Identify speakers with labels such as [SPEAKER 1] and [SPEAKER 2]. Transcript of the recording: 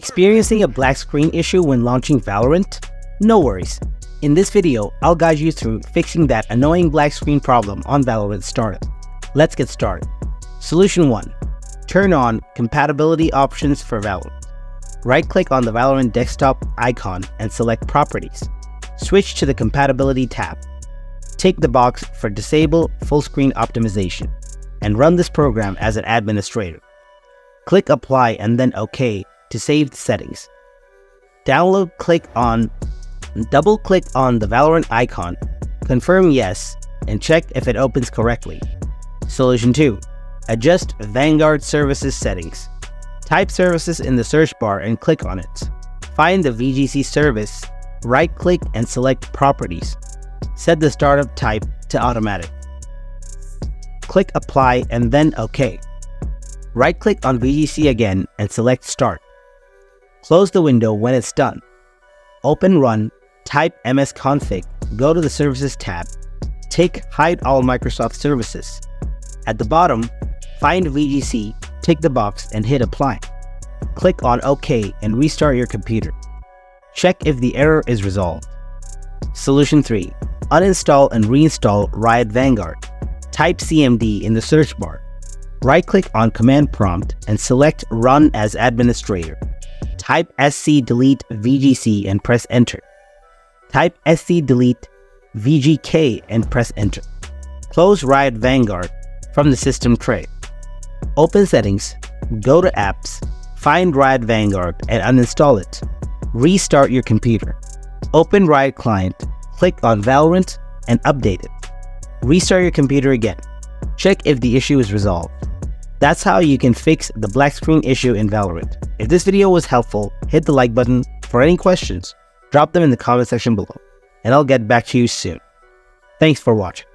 [SPEAKER 1] Experiencing a black screen issue when launching Valorant? No worries. In this video, I'll guide you through fixing that annoying black screen problem on Valorant startup. Let's get started. Solution 1. Turn on Compatibility options for Valorant. Right-click on the Valorant desktop icon and select Properties. Switch to the Compatibility tab. Tick the box for Disable Full Screen Optimization and run this program as an administrator. Click Apply and then OK to save the settings. Double-click on the Valorant icon, confirm yes, and check if it opens correctly. Solution 2. Adjust Vanguard services settings. Type services in the search bar and click on it. Find the VGC service, right-click and select Properties. Set the startup type to automatic. Click Apply and then OK. Right-click on VGC again and select Start. Close the window when it's done. Open Run, type msconfig, go to the Services tab, tick Hide All Microsoft Services. At the bottom, find VGC, tick the box and hit Apply. Click on OK and restart your computer. Check if the error is resolved. Solution 3. Uninstall and reinstall Riot Vanguard. Type CMD in the search bar. Right-click on Command Prompt and select Run as Administrator. Type SC-delete VGC and press Enter. Type SC-delete VGK and press Enter. Close Riot Vanguard from the system tray. Open Settings, go to Apps, find Riot Vanguard and uninstall it. Restart your computer. Open Riot Client, click on Valorant and update it. Restart your computer again. Check if the issue is resolved. That's how you can fix the black screen issue in Valorant. If this video was helpful, hit the like button. For any questions, drop them in the comment section below, and I'll get back to you soon. Thanks for watching.